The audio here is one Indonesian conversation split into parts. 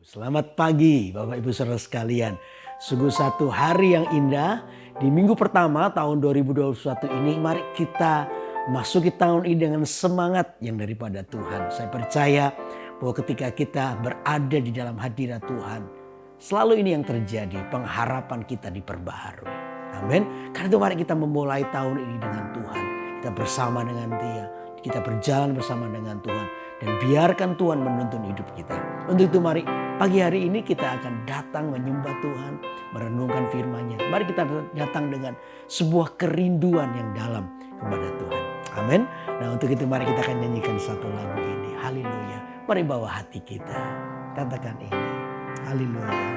Selamat pagi Bapak Ibu Saudara sekalian. Sungguh satu hari yang indah. Di minggu pertama tahun 2021 ini mari kita masuki tahun ini dengan semangat yang daripada Tuhan. Saya percaya bahwa ketika kita berada di dalam hadirat Tuhan, selalu ini yang terjadi, pengharapan kita diperbaharui. Amin. Karena itu mari kita memulai tahun ini dengan Tuhan. Kita bersama dengan Dia. Kita berjalan bersama dengan Tuhan. Dan biarkan Tuhan menuntun hidup kita. Untuk itu mari pagi hari ini kita akan datang menyembah Tuhan. Merenungkan firman-Nya. Mari kita datang dengan sebuah kerinduan yang dalam kepada Tuhan. Amin. Nah untuk itu mari kita akan nyanyikan satu lagu ini. Haleluya. Mari bawa hati kita. Katakan ini. Haleluya.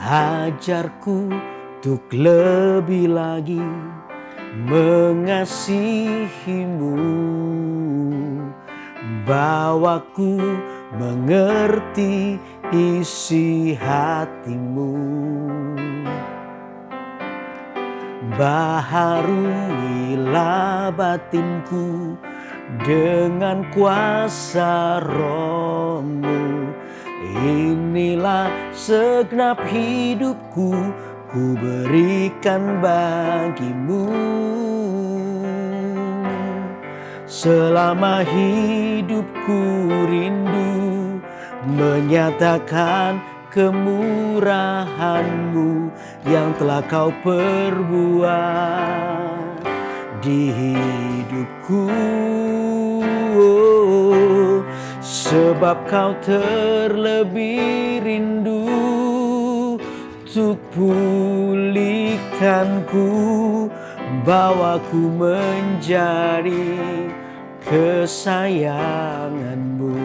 Ajarku untuk lebih lagi mengasihimu, bawaku mengerti isi hatimu, baharuilah batinku dengan kuasa Roh-Mu. Inilah segenap hidupku, ku berikan bagimu. Selama hidupku rindu menyatakan kemurahan-Mu yang telah Kau perbuat di hidupku. Sebab Kau terlebih rindu untuk pulihkanku, bawaku menjadi kesayangan-Mu.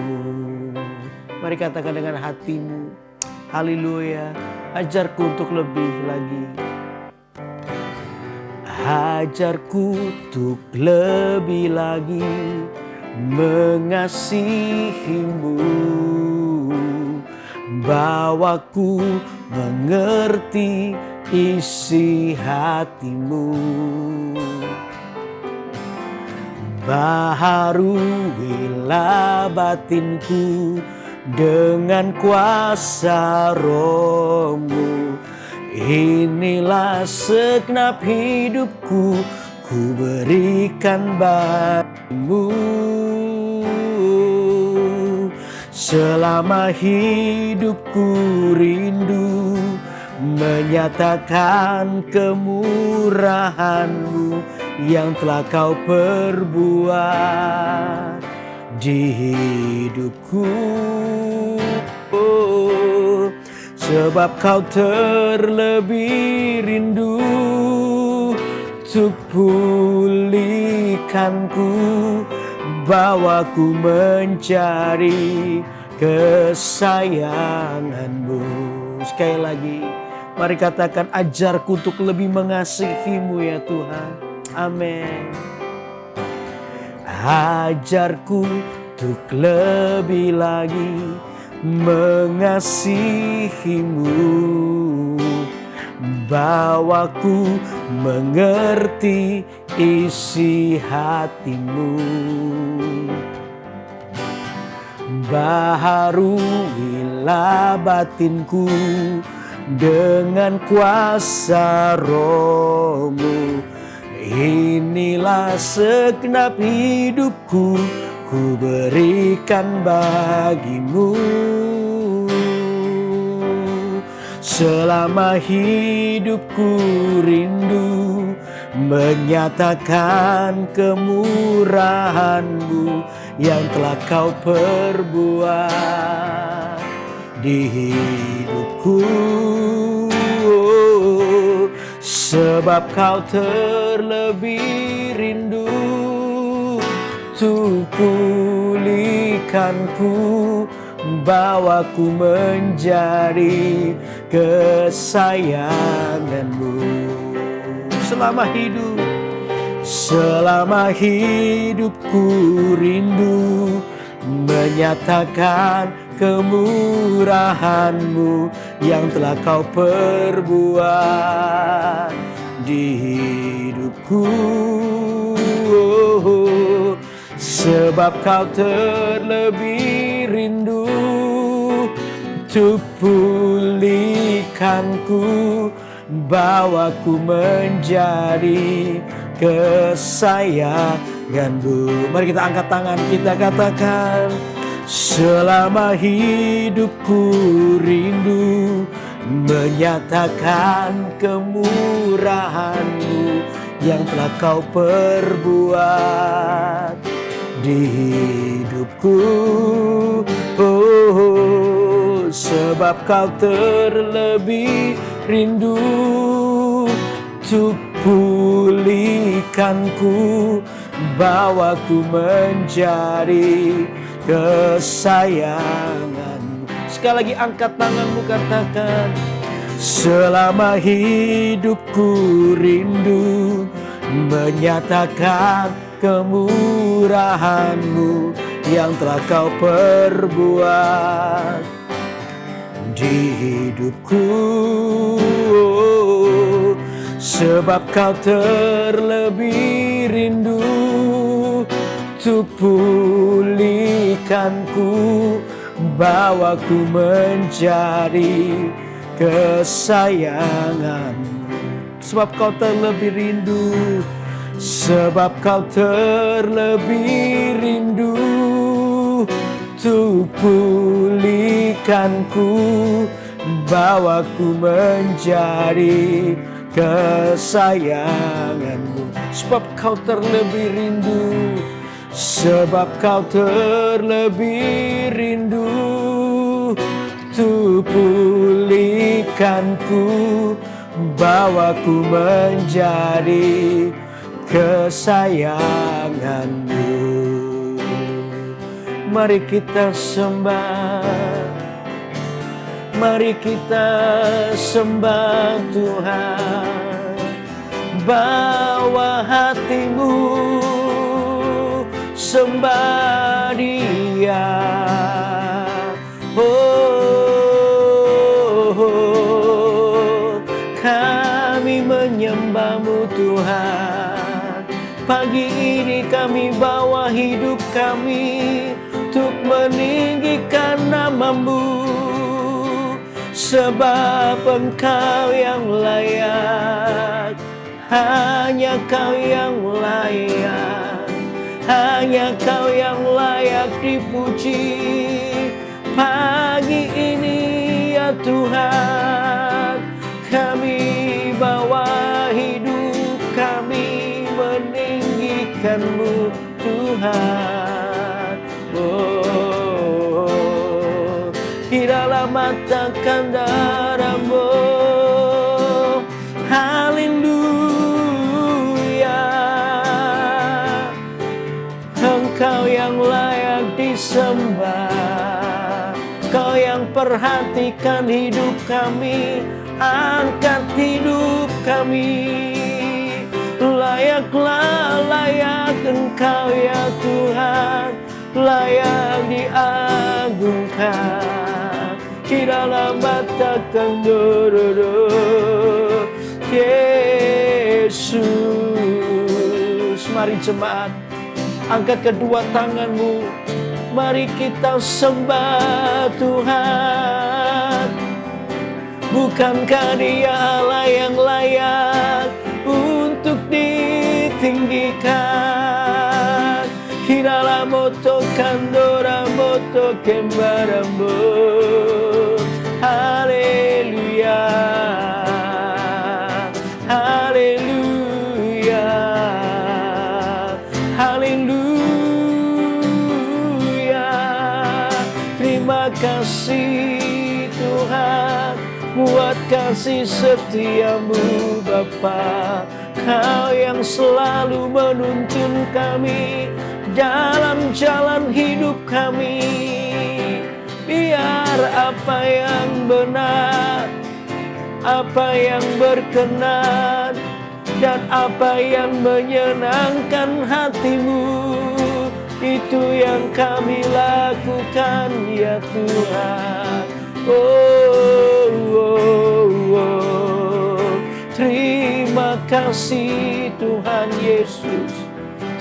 Mari katakan dengan hatimu, haleluya. Ajarku untuk lebih lagi. Ajarku untuk lebih lagi mengasihimu, bawaku mengerti isi hatimu, baharuilah batinku dengan kuasa Roh-Mu. Inilah segenap hidupku, ku berikan bagimu. Selama hidupku rindu menyatakan kemurahan-Mu yang telah Kau perbuat di hidupku. Sebab Kau terlebih rindu untuk pulihkanku, bawaku mencari kesayangan-Mu. Sekali lagi, mari katakan, ajarku untuk lebih mengasihi-Mu ya Tuhan. Amin. Ajarku untuk lebih lagi mengasihi-Mu, bawaku mengerti isi hatimu, baharuilah batinku dengan kuasa Roh-Mu. Inilah segenap hidupku, ku berikan bagimu. Selama hidupku rindu menyatakan kemurahan-Mu yang telah Kau perbuat di hidupku. Sebab Kau terlebih rindu untuk pulihkanku, bawaku menjadi kesayangan-Mu. Selama hidupku rindu menyatakan kemurahan-Mu yang telah Kau perbuat di hidupku. Sebab Kau terlebih rindu untuk pulihkanku, bawaku menjadi kesayanganmu. Mari kita angkat tangan, kita katakan, selama hidupku rindu menyatakan kemurahan-Mu yang telah Kau perbuat di hidupku. Oh, sebab Kau terlebih rindu untuk pulihkanku, bawaku menjadi kesayangan. Sekali lagi angkat tanganmu, katakan, selama hidupku rindu menyatakan kemurahan-Mu yang telah Kau perbuat di hidupku. Sebab Kau terlebih rindu untuk pulihkanku, bawaku menjadi kesayangan. Sebab Kau terlebih rindu, sebab Kau terlebih rindu untuk pulihkanku, bawaku menjadi kesayangan-Mu. Sebab Kau terlebih rindu, sebab Kau terlebih rindu untuk pulihkanku, bawaku menjadi kesayangan-Mu. Mari kita sembah, mari kita sembah Tuhan. Bawa hatimu, sembah Dia. Oh, kami menyembah-Mu Tuhan. Pagi ini kami bawa hidup kami untuk meninggikan nama-Mu, sebab Engkau yang layak, hanya Kau yang layak, hanya Kau yang layak dipuji. Pagi ini ya Tuhan, kami bawa hidup kami meninggikan-Mu Tuhan. Oh, di dalam mata darah-Mu, haleluya. Engkau yang layak disembah, Kau yang perhatikan hidup kami, angkat hidup kami. Layaklah, layak Engkau ya Tuhan, layak diagungkan. Di dalam mata Yesus. Mari jemaat, angkat kedua tanganmu, mari kita sembah Tuhan. Bukankah Dia Allah yang layak untuk ditinggikan? Kirala moto kandora moto kembarambo. Haleluya, haleluya, haleluya. Terima kasih Tuhan buat kasih setia-Mu Bapa. Kau yang selalu menuntun kami dalam jalan hidup kami. Biar apa yang benar, apa yang berkenan, dan apa yang menyenangkan hati-Mu, itu yang kami lakukan ya Tuhan. Oh, oh, oh. Terima kasih Tuhan Yesus,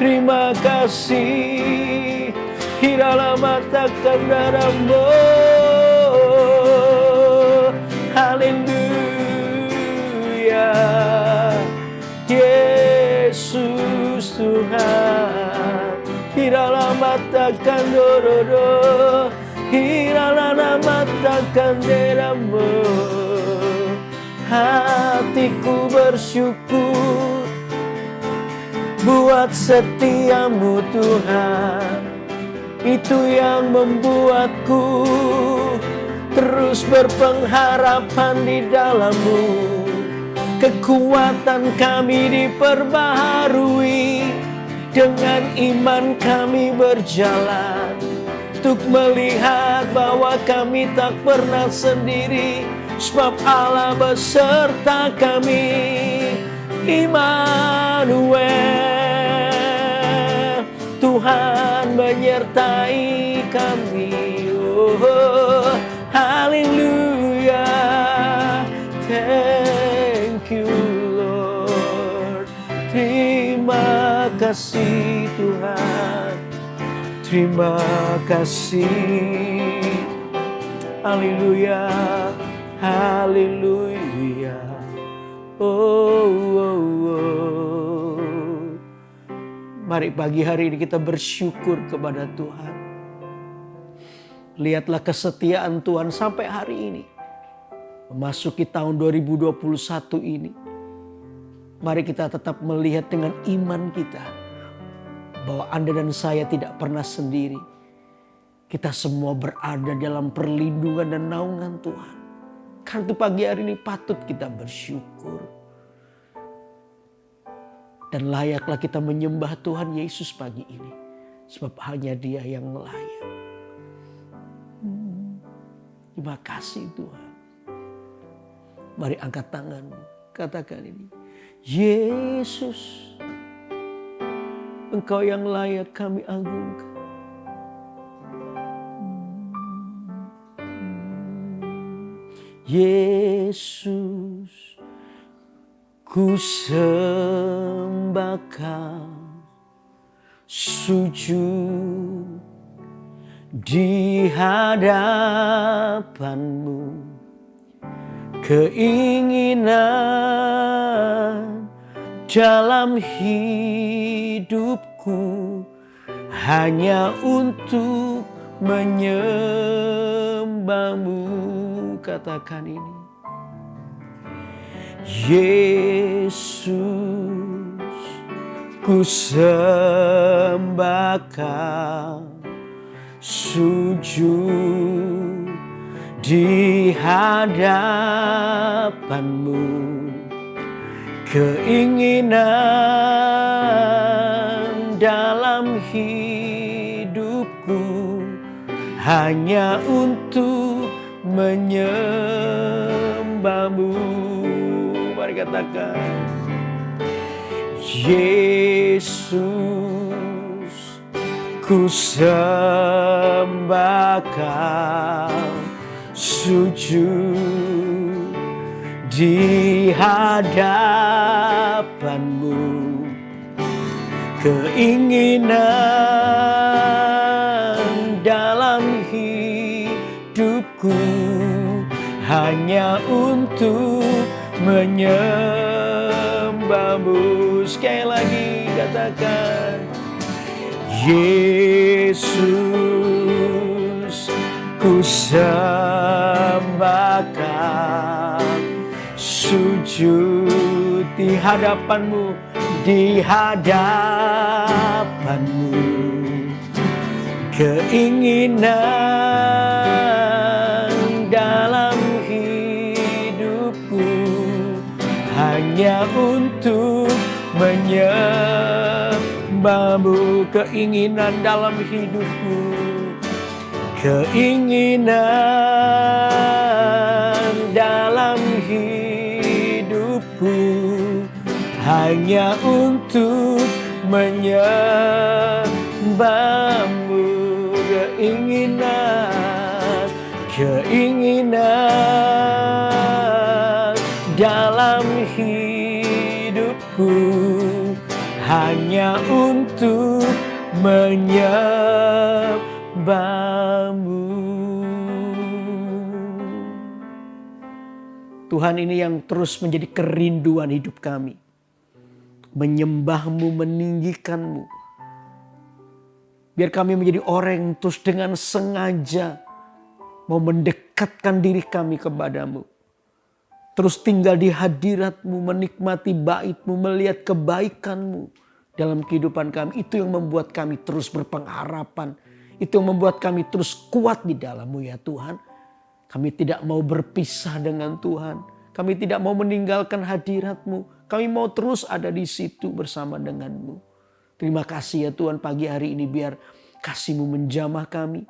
terima kasih. Hirala mata kandarambo. matakan dorodo, hiralana matakan deramu. Hatiku bersyukur buat setiamu Tuhan. Itu yang membuatku terus berpengharapan di dalam-Mu. Kekuatan kami diperbaharui, dengan iman kami berjalan untuk melihat bahwa kami tak pernah sendiri, sebab Allah beserta kami. Immanuel, Tuhan menyertai kami. Oh, haleluya. Thank you Lord. Terima kasih Tuhan. Terima kasih. Haleluya. Haleluya. Oh, oh, oh. Mari pagi hari ini kita bersyukur kepada Tuhan. Lihatlah kesetiaan Tuhan sampai hari ini. Memasuki tahun 2021 ini. Mari kita tetap melihat dengan iman kita bahwa Anda dan saya tidak pernah sendiri. Kita semua berada dalam perlindungan dan naungan Tuhan. Karena itu pagi hari ini patut kita bersyukur. Dan layaklah kita menyembah Tuhan Yesus pagi ini. Sebab hanya Dia yang layak. Terima kasih Tuhan. Mari angkat tanganmu. Katakan ini. Yesus, Engkau yang layak kami agungkan. Yesus, ku sembah Kau, sujud di hadapan-Mu. Keinginan dalam hidupku hanya untuk menyembah-Mu. Katakan ini. Yesus, ku sembah Kau, sujud di hadapan-Mu. Keinginan dalam hidupku hanya untuk menyembah-Mu. Mari katakan. Yesus, ku sembah Kau, sujud di hadapan-Mu. Keinginan dalam hidupku hanya untuk menyembah-Mu. Sekali lagi katakan. Yesus, ku sembah Kau, sujud di hadapan-Mu, di hadapan-Mu. Keinginan dalam hidupku hanya untuk menyembah-Mu. Keinginan dalam hidupku, keinginan dalam hidupku hanya untuk menyembah-Mu. Keinginan dalam hidupku hanya untuk menyembah-Mu. Tuhan, ini yang terus menjadi kerinduan hidup kami. Menyembah-Mu, meninggikan-Mu. Biar kami menjadi orang yang terus dengan sengaja mau mendekatkan diri kami kepadamu. Terus tinggal di hadirat-Mu, menikmati bait-Mu, melihat kebaikan-Mu dalam kehidupan kami. Itu yang membuat kami terus berpengharapan. Itu yang membuat kami terus kuat di dalam-Mu ya Tuhan. Kami tidak mau berpisah dengan Tuhan. Kami tidak mau meninggalkan hadirat-Mu. Kami mau terus ada di situ bersama dengan-Mu. Terima kasih ya Tuhan, pagi hari ini biar kasih-Mu menjamah kami.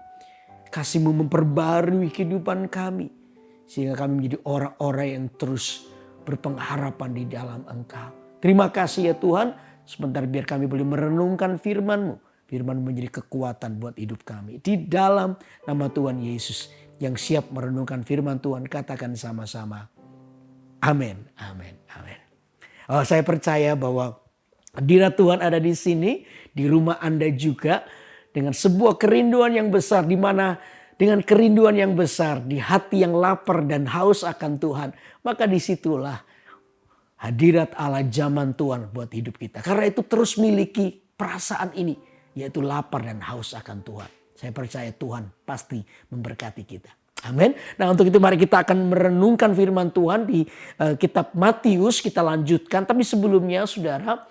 Kasih-Mu memperbarui kehidupan kami. Sehingga kami menjadi orang-orang yang terus berpengharapan di dalam Engkau. Terima kasih ya Tuhan. Sebentar biar kami boleh merenungkan firman-Mu. Firman menjadi kekuatan buat hidup kami. Di dalam nama Tuhan Yesus. Yang siap merenungkan firman Tuhan, katakan sama-sama. Amin, amin, amin. Oh, saya percaya bahwa hadirat Tuhan ada di sini. Di rumah Anda juga. Dengan sebuah kerinduan yang besar, di mana dengan kerinduan yang besar, di hati yang lapar dan haus akan Tuhan, maka disitulah hadirat Allah zaman Tuhan buat hidup kita. Karena itu terus miliki perasaan ini, yaitu lapar dan haus akan Tuhan. Saya percaya Tuhan pasti memberkati kita. Amin. Nah, untuk itu mari kita akan merenungkan firman Tuhan di kitab Matius. Kita lanjutkan, tapi sebelumnya saudara,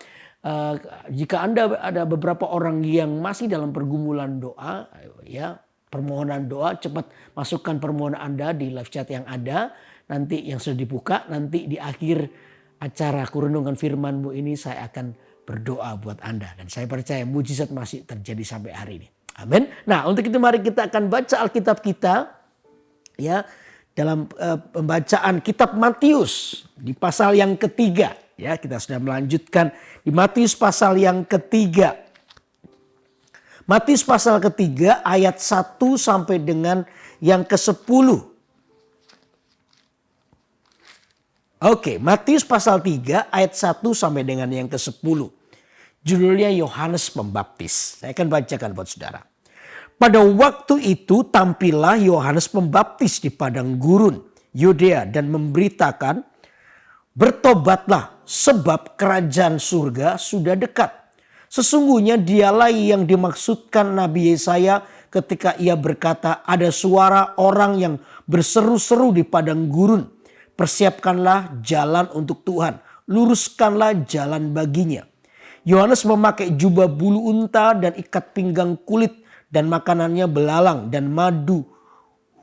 jika Anda ada beberapa orang yang masih dalam pergumulan doa, ya, permohonan doa, cepat masukkan permohonan Anda di live chat yang ada. Nanti yang sudah dibuka, nanti di akhir acara Kurenungan Firman-Mu ini saya akan berdoa buat Anda. Dan saya percaya mujizat masih terjadi sampai hari ini. Amin. Nah, untuk itu mari kita akan baca Alkitab kita. Ya, dalam pembacaan kitab Matius di pasal yang ketiga. Ya, kita sudah melanjutkan di Matius pasal yang ketiga. Matius pasal ketiga ayat 1 sampai dengan yang ke-10. Oke, Matius pasal 3 ayat 1 sampai dengan yang ke-10. Judulnya Yohanes Pembaptis. Saya akan bacakan buat saudara. Pada waktu itu tampillah Yohanes Pembaptis di padang gurun Yudea dan memberitakan, bertobatlah sebab kerajaan surga sudah dekat. Sesungguhnya dialah yang dimaksudkan Nabi Yesaya ketika ia berkata, ada suara orang yang berseru-seru di padang gurun. Persiapkanlah jalan untuk Tuhan, luruskanlah jalan baginya. Yohanes memakai jubah bulu unta dan ikat pinggang kulit dan makanannya belalang dan madu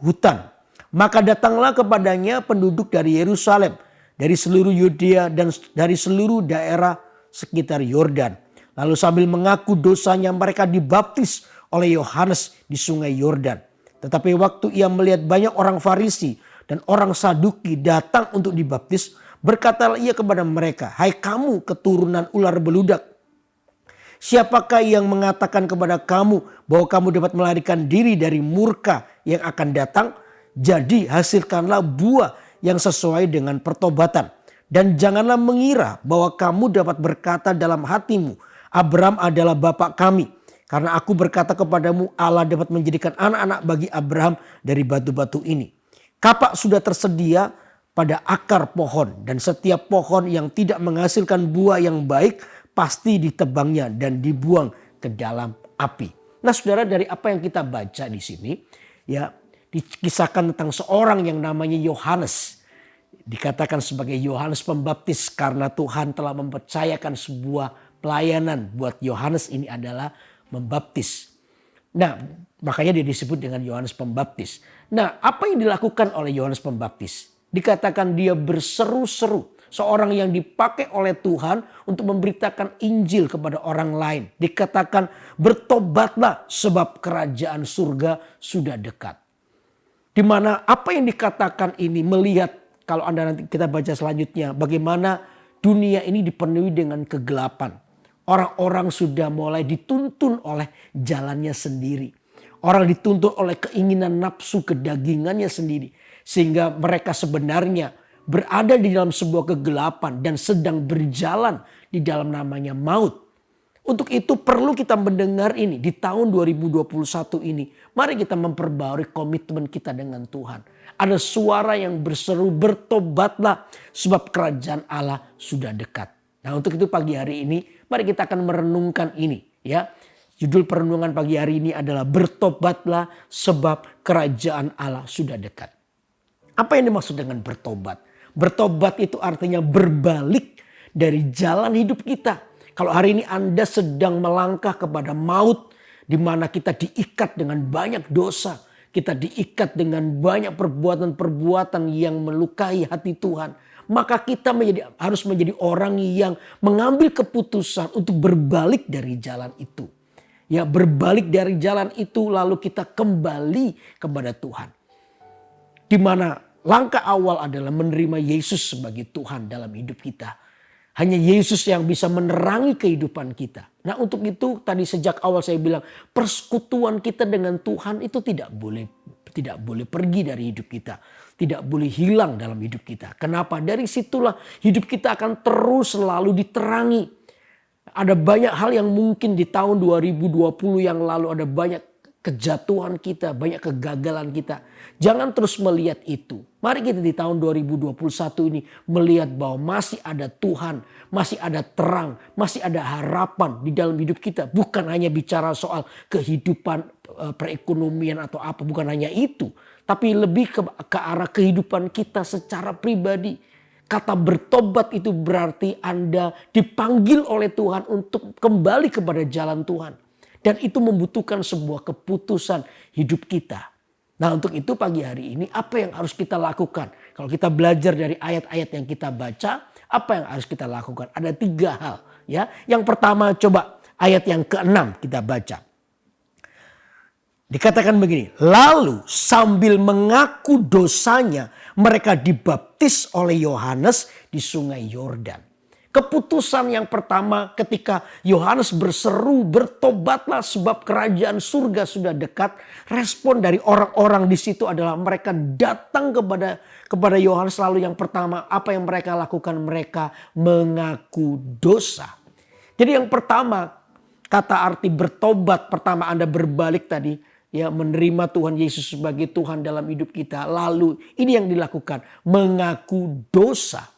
hutan. Maka datanglah kepadanya penduduk dari Yerusalem, dari seluruh Yudea dan dari seluruh daerah sekitar Yordan. Lalu sambil mengaku dosanya mereka dibaptis oleh Yohanes di sungai Yordan. Tetapi waktu ia melihat banyak orang Farisi dan orang Saduki datang untuk dibaptis, berkatalah ia kepada mereka, hai kamu keturunan ular beludak. Siapakah yang mengatakan kepada kamu bahwa kamu dapat melarikan diri dari murka yang akan datang? Jadi hasilkanlah buah yang sesuai dengan pertobatan. Dan janganlah mengira bahwa kamu dapat berkata dalam hatimu, Abraham adalah bapak kami. Karena aku berkata kepadamu, Allah dapat menjadikan anak-anak bagi Abraham dari batu-batu ini. Kapak sudah tersedia pada akar pohon. Dan setiap pohon yang tidak menghasilkan buah yang baik pasti ditebangnya dan dibuang ke dalam api. Nah saudara, dari apa yang kita baca di sini, ya, dikisahkan tentang seorang yang namanya Yohanes. Dikatakan sebagai Yohanes Pembaptis karena Tuhan telah mempercayakan sebuah pelayanan buat Yohanes ini adalah membaptis. Nah, makanya dia disebut dengan Yohanes Pembaptis. Nah, apa yang dilakukan oleh Yohanes Pembaptis? Dikatakan dia berseru-seru. Seorang yang dipakai oleh Tuhan untuk memberitakan Injil kepada orang lain. Dikatakan bertobatlah sebab kerajaan surga sudah dekat. Di mana apa yang dikatakan ini melihat, kalau Anda nanti kita baca selanjutnya, bagaimana dunia ini dipenuhi dengan kegelapan. Orang-orang sudah mulai dituntun oleh jalannya sendiri. Orang dituntun oleh keinginan nafsu kedagingannya sendiri. Sehingga mereka sebenarnya berada di dalam sebuah kegelapan dan sedang berjalan di dalam namanya maut. Untuk itu perlu kita mendengar ini di tahun 2021 ini. Mari kita memperbarui komitmen kita dengan Tuhan. Ada suara yang berseru, bertobatlah sebab kerajaan Allah sudah dekat. Nah, untuk itu pagi hari ini mari kita akan merenungkan ini, ya. Judul perenungan pagi hari ini adalah bertobatlah sebab kerajaan Allah sudah dekat. Apa yang dimaksud dengan bertobat? Bertobat itu artinya berbalik dari jalan hidup kita. Kalau hari ini Anda sedang melangkah kepada maut, di mana kita diikat dengan banyak dosa, kita diikat dengan banyak perbuatan-perbuatan yang melukai hati Tuhan, maka kita harus menjadi orang yang mengambil keputusan untuk berbalik dari jalan itu. Ya, berbalik dari jalan itu lalu kita kembali kepada Tuhan. Di mana langkah awal adalah menerima Yesus sebagai Tuhan dalam hidup kita. Hanya Yesus yang bisa menerangi kehidupan kita. Nah, untuk itu tadi sejak awal saya bilang persekutuan kita dengan Tuhan itu tidak boleh pergi dari hidup kita. Tidak boleh hilang dalam hidup kita. Kenapa? Dari situlah hidup kita akan terus selalu diterangi. Ada banyak hal yang mungkin di tahun 2020 yang lalu ada banyak kejatuhan kita, banyak kegagalan kita. Jangan terus melihat itu. Mari kita di tahun 2021 ini melihat bahwa masih ada Tuhan, masih ada terang, masih ada harapan di dalam hidup kita. Bukan hanya bicara soal kehidupan perekonomian atau apa, bukan hanya itu. Tapi lebih ke arah kehidupan kita secara pribadi. Kata bertobat itu berarti Anda dipanggil oleh Tuhan untuk kembali kepada jalan Tuhan. Dan itu membutuhkan sebuah keputusan hidup kita. Nah, untuk itu pagi hari ini apa yang harus kita lakukan? Kalau kita belajar dari ayat-ayat yang kita baca, apa yang harus kita lakukan? Ada 3 hal. Ya. Yang pertama coba ayat yang ke-6 kita baca. Dikatakan begini, lalu sambil mengaku dosanya mereka dibaptis oleh Yohanes di sungai Yordan. Keputusan yang pertama ketika Yohanes berseru bertobatlah sebab kerajaan surga sudah dekat. Respon dari orang-orang di situ adalah mereka datang kepada Yohanes, lalu yang pertama apa yang mereka lakukan? Mereka mengaku dosa. Jadi yang pertama kata arti bertobat, pertama Anda berbalik tadi. Ya, menerima Tuhan Yesus sebagai Tuhan dalam hidup kita. Lalu ini yang dilakukan. Mengaku dosa.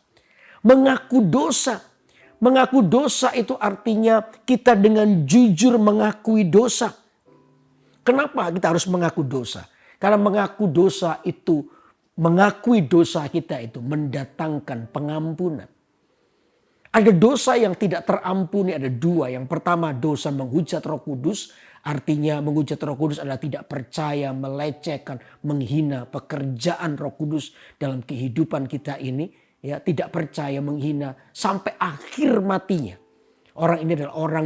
Mengaku dosa. Mengaku dosa itu artinya kita dengan jujur mengakui dosa. Kenapa kita harus mengaku dosa? Karena mengaku dosa itu, mengakui dosa kita itu mendatangkan pengampunan. Ada dosa yang tidak terampuni, ada 2. Yang pertama dosa menghujat Roh Kudus. Artinya menghujat Roh Kudus adalah tidak percaya, melecehkan, menghina pekerjaan Roh Kudus dalam kehidupan kita ini. Ya, tidak percaya, menghina sampai akhir matinya. Orang ini adalah orang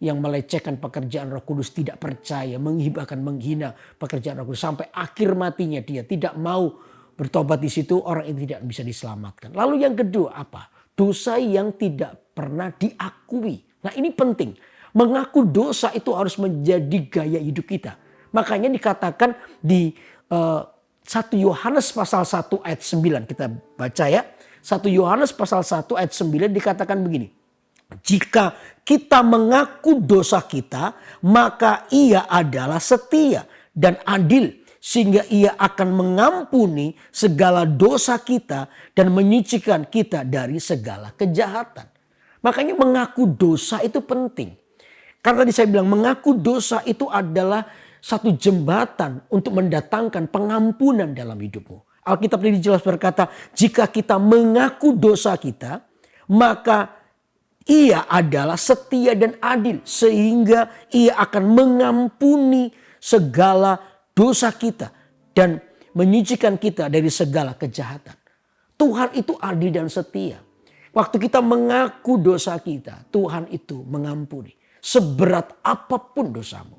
yang melecehkan pekerjaan Roh Kudus, tidak percaya, menghina pekerjaan Roh Kudus sampai akhir matinya dia tidak mau bertobat di situ, orang ini tidak bisa diselamatkan. Lalu yang kedua apa? Dosa yang tidak pernah diakui. Nah, ini penting. Mengaku dosa itu harus menjadi gaya hidup kita. Makanya dikatakan di 1 Yohanes pasal 1 ayat 9. Kita baca ya. 1 Yohanes pasal 1 ayat 9 dikatakan begini. Jika kita mengaku dosa kita, maka ia adalah setia dan adil. Sehingga ia akan mengampuni segala dosa kita dan menyucikan kita dari segala kejahatan. Makanya mengaku dosa itu penting. Karena tadi saya bilang mengaku dosa itu adalah satu jembatan untuk mendatangkan pengampunan dalam hidupmu. Alkitab ini jelas berkata, jika kita mengaku dosa kita, maka ia adalah setia dan adil. Sehingga ia akan mengampuni segala dosa kita dan menyucikan kita dari segala kejahatan. Tuhan itu adil dan setia. Waktu kita mengaku dosa kita, Tuhan itu mengampuni. Seberat apapun dosamu.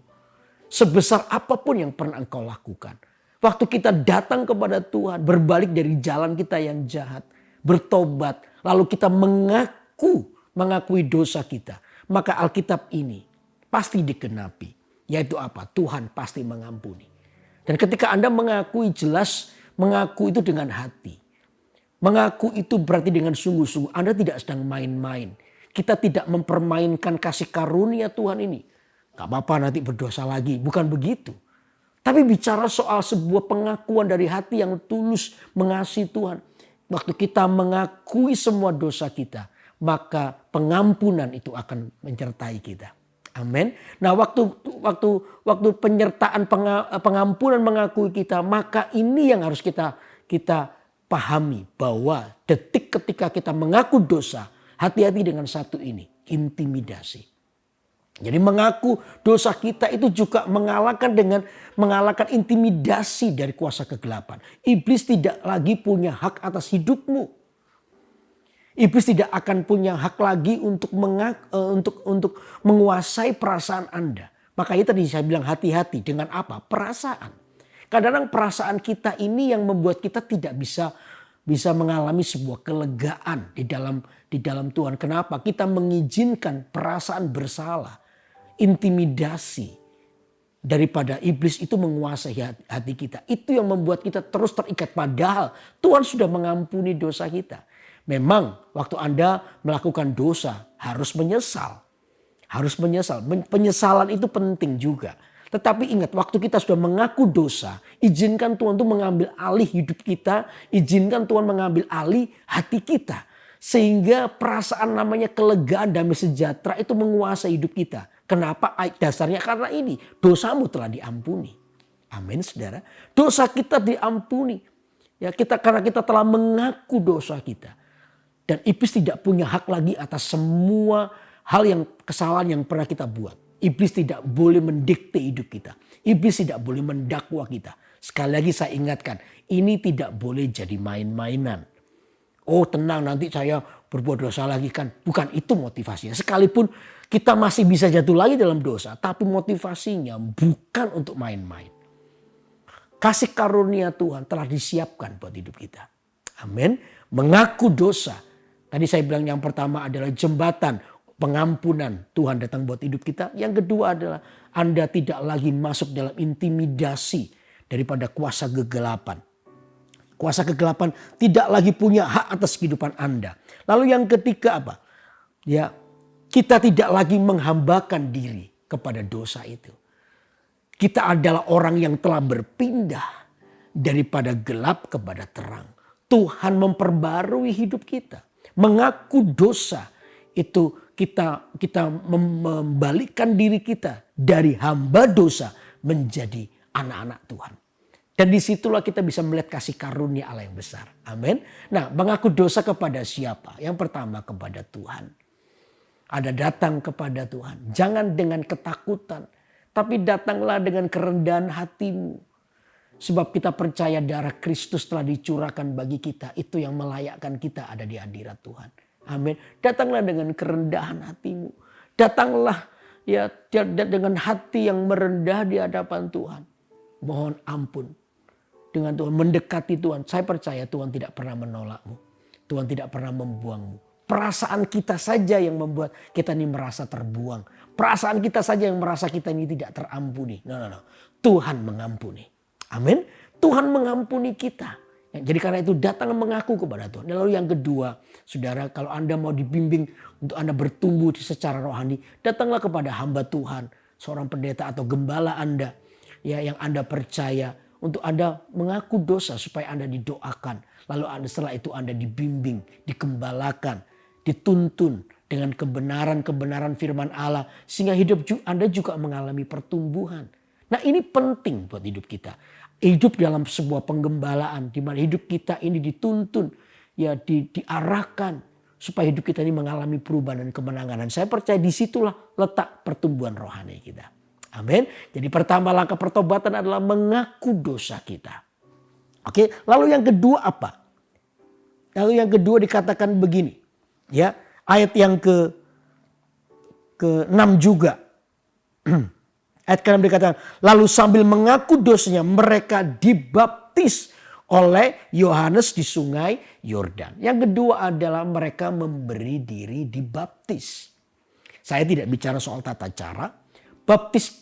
Sebesar apapun yang pernah engkau lakukan. Waktu kita datang kepada Tuhan, berbalik dari jalan kita yang jahat, bertobat, lalu kita mengakui dosa kita. Maka Alkitab ini pasti digenapi. Yaitu apa? Tuhan pasti mengampuni. Dan ketika Anda mengakui, jelas mengaku itu dengan hati. Mengaku itu berarti dengan sungguh-sungguh. Anda tidak sedang main-main. Kita tidak mempermainkan kasih karunia Tuhan ini. Gak apa-apa nanti berdosa lagi. Bukan begitu. Tapi bicara soal sebuah pengakuan dari hati yang tulus mengasihi Tuhan. Waktu kita mengakui semua dosa kita, maka pengampunan itu akan menyertai kita. Amin. Nah, waktu penyertaan pengampunan mengakui kita, maka ini yang harus kita pahami bahwa detik ketika kita mengaku dosa, hati-hati dengan satu ini, intimidasi. Jadi mengaku dosa kita itu juga mengalahkan intimidasi dari kuasa kegelapan. Iblis tidak lagi punya hak atas hidupmu. Iblis tidak akan punya hak lagi untuk menguasai perasaan Anda. Makanya tadi saya bilang hati-hati dengan apa? Perasaan. Kadang-kadang perasaan kita ini yang membuat kita tidak bisa mengalami sebuah kelegaan di dalam Tuhan. Kenapa? Kita mengizinkan perasaan bersalah, intimidasi daripada iblis itu menguasai hati kita. Itu yang membuat kita terus terikat. Padahal Tuhan sudah mengampuni dosa kita. Memang waktu Anda melakukan dosa harus menyesal. Harus menyesal. Penyesalan itu penting juga. Tetapi ingat, waktu kita sudah mengaku dosa, izinkan Tuhan itu mengambil alih hidup kita. Izinkan Tuhan mengambil alih hati kita. Sehingga perasaan namanya kelegaan, damai sejahtera itu menguasai hidup kita. Kenapa? Dasarnya karena ini. Dosamu telah diampuni. Amin, saudara. Dosa kita diampuni. Ya, karena kita telah mengaku dosa kita. Dan iblis tidak punya hak lagi atas semua kesalahan yang pernah kita buat. Iblis tidak boleh mendikte hidup kita. Iblis tidak boleh mendakwa kita. Sekali lagi saya ingatkan, ini tidak boleh jadi main-mainan. Oh tenang, nanti saya berbuat dosa lagi kan. Bukan itu motivasinya. Sekalipun kita masih bisa jatuh lagi dalam dosa. Tapi motivasinya bukan untuk main-main. Kasih karunia Tuhan telah disiapkan buat hidup kita. Amin. Mengaku dosa. Tadi saya bilang yang pertama adalah jembatan pengampunan Tuhan datang buat hidup kita. Yang kedua adalah Anda tidak lagi masuk dalam intimidasi daripada kuasa kegelapan. Kuasa kegelapan tidak lagi punya hak atas kehidupan Anda. Lalu yang ketiga apa? Ya, kita tidak lagi menghambakan diri kepada dosa itu. Kita adalah orang yang telah berpindah daripada gelap kepada terang. Tuhan memperbarui hidup kita. Mengaku dosa itu kita membalikkan diri kita dari hamba dosa menjadi anak-anak Tuhan. Dan disitulah kita bisa melihat kasih karunia Allah yang besar. Amin. Nah, mengaku dosa kepada siapa? Yang pertama kepada Tuhan. Ada datang kepada Tuhan. Jangan dengan ketakutan. Tapi datanglah dengan kerendahan hatimu. Sebab kita percaya darah Kristus telah dicurahkan bagi kita. Itu yang melayakkan kita ada di hadirat Tuhan. Amin. Datanglah dengan kerendahan hatimu. Datanglah ya dengan hati yang merendah di hadapan Tuhan. Mohon ampun. Dengan Tuhan, mendekati Tuhan. Saya percaya Tuhan tidak pernah menolakmu. Tuhan tidak pernah membuangmu. Perasaan kita saja yang membuat kita ini merasa terbuang. Perasaan kita saja yang merasa kita ini tidak terampuni. No. Tuhan mengampuni. Amin. Tuhan mengampuni kita. Jadi karena itu datang mengaku kepada Tuhan. Lalu yang kedua, saudara, kalau Anda mau dibimbing untuk Anda bertumbuh secara rohani, datanglah kepada hamba Tuhan, seorang pendeta atau gembala Anda, ya, yang Anda percaya, untuk Anda mengaku dosa supaya Anda didoakan. Lalu setelah itu Anda dibimbing, dikembalakan, dituntun dengan kebenaran firman Allah. Sehingga hidup Anda juga mengalami pertumbuhan. Nah ini penting buat hidup kita. Hidup dalam sebuah penggembalaan di mana hidup kita ini dituntun, ya diarahkan supaya hidup kita ini mengalami perubahan dan kemenangan. Dan saya percaya disitulah letak pertumbuhan rohani kita. Amin. Jadi pertama langkah pertobatan adalah mengaku dosa kita. Oke, lalu yang kedua apa? Lalu yang kedua dikatakan begini. Ya, ayat yang ke-6 juga. Ayat ke-6 dikatakan, lalu sambil mengaku dosanya mereka dibaptis oleh Yohanes di sungai Yordan. Yang kedua adalah mereka memberi diri dibaptis. Saya tidak bicara soal tata cara. Baptis